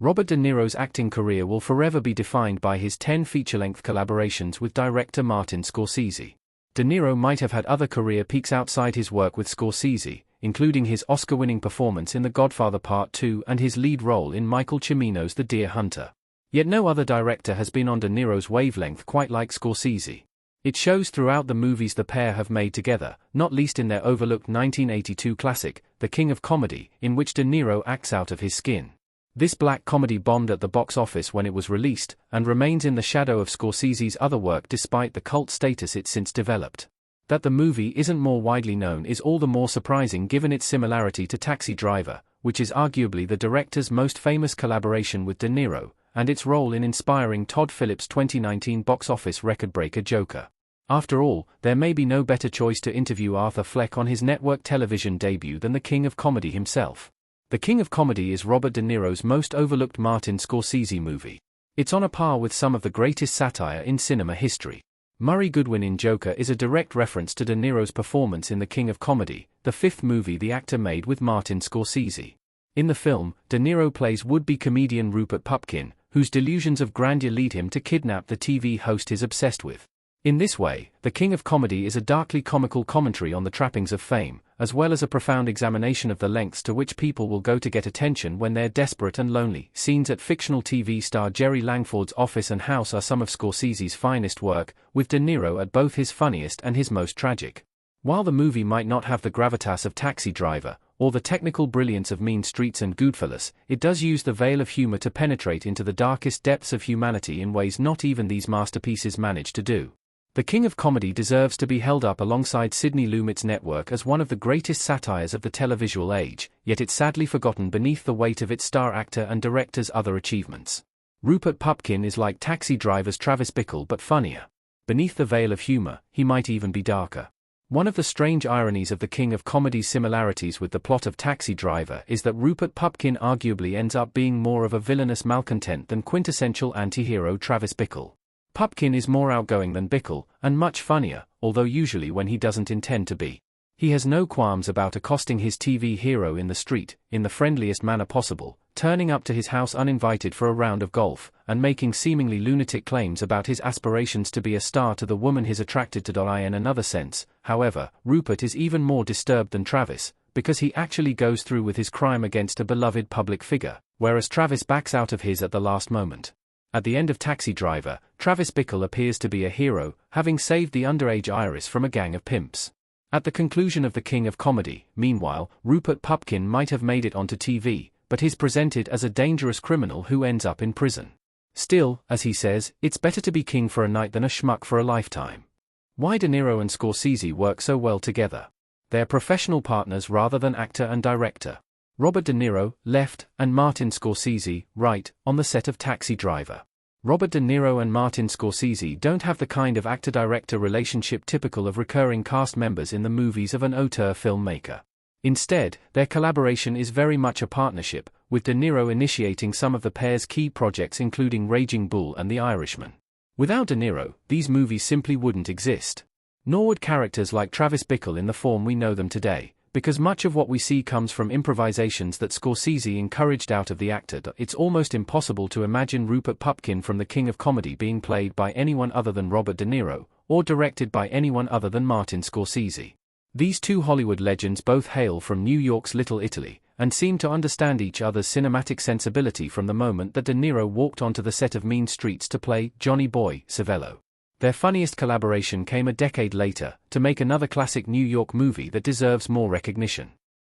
Robert De Niro's acting career will forever be defined by his 10 feature-length collaborations with director Martin Scorsese. De Niro might have had other career peaks outside his work with Scorsese, including his Oscar-winning performance in The Godfather Part 2 and his lead role in Michael Cimino's The Deer Hunter. Yet no other director has been on De Niro's wavelength quite like Scorsese. It shows throughout the movies the pair have made together, not least in their overlooked 1982 classic, The King of Comedy, in which De Niro acts out of his skin. This black comedy bombed at the box office when it was released, and remains in the shadow of Scorsese's other work despite the cult status it since developed. That the movie isn't more widely known is all the more surprising given its similarity to Taxi Driver, which is arguably the director's most famous collaboration with De Niro, and its role in inspiring Todd Phillips' 2019 box office record-breaker Joker. After all, there may be no better choice to interview Arthur Fleck on his network television debut than the King of Comedy himself. The King of Comedy is Robert De Niro's most overlooked Martin Scorsese movie. It's on a par with some of the greatest satire in cinema history. Murray Goodwin in Joker is a direct reference to De Niro's performance in The King of Comedy, the fifth movie the actor made with Martin Scorsese. In the film, De Niro plays would-be comedian Rupert Pupkin, whose delusions of grandeur lead him to kidnap the TV host he's obsessed with. In this way, The King of Comedy is a darkly comical commentary on the trappings of fame, as well as a profound examination of the lengths to which people will go to get attention when they're desperate and lonely. Scenes at fictional TV star Jerry Langford's office and house are some of Scorsese's finest work, with De Niro at both his funniest and his most tragic. While the movie might not have the gravitas of Taxi Driver, or the technical brilliance of Mean Streets and Goodfellas, it does use the veil of humor to penetrate into the darkest depths of humanity in ways not even these masterpieces manage to do. The King of Comedy deserves to be held up alongside Sidney Lumet's Network as one of the greatest satires of the televisual age, yet it's sadly forgotten beneath the weight of its star actor and director's other achievements. Rupert Pupkin is like Taxi Driver's Travis Bickle but funnier. Beneath the veil of humor, he might even be darker. One of the strange ironies of The King of Comedy's similarities with the plot of Taxi Driver is that Rupert Pupkin arguably ends up being more of a villainous malcontent than quintessential anti-hero Travis Bickle. Pupkin is more outgoing than Bickle, and much funnier, although usually when he doesn't intend to be. He has no qualms about accosting his TV hero in the street, in the friendliest manner possible, turning up to his house uninvited for a round of golf, and making seemingly lunatic claims about his aspirations to be a star to the woman he's attracted to. In another sense, however, Rupert is even more disturbed than Travis, because he actually goes through with his crime against a beloved public figure, whereas Travis backs out of his at the last moment. At the end of Taxi Driver, Travis Bickle appears to be a hero, having saved the underage Iris from a gang of pimps. At the conclusion of The King of Comedy, meanwhile, Rupert Pupkin might have made it onto TV, but he's presented as a dangerous criminal who ends up in prison. Still, as he says, it's better to be king for a night than a schmuck for a lifetime. Why De Niro and Scorsese work so well together? They're professional partners rather than actor and director. Robert De Niro, left, and Martin Scorsese, right, on the set of Taxi Driver. Robert De Niro and Martin Scorsese don't have the kind of actor-director relationship typical of recurring cast members in the movies of an auteur filmmaker. Instead, their collaboration is very much a partnership, with De Niro initiating some of the pair's key projects including Raging Bull and The Irishman. Without De Niro, these movies simply wouldn't exist. Nor would characters like Travis Bickle in the form we know them today, because much of what we see comes from improvisations that Scorsese encouraged out of the actor. It's almost impossible to imagine Rupert Pupkin from The King of Comedy being played by anyone other than Robert De Niro, or directed by anyone other than Martin Scorsese. These two Hollywood legends both hail from New York's Little Italy, and seem to understand each other's cinematic sensibility from the moment that De Niro walked onto the set of Mean Streets to play Johnny Boy Savello. Their funniest collaboration came a decade later, to make another classic New York movie that deserves more recognition.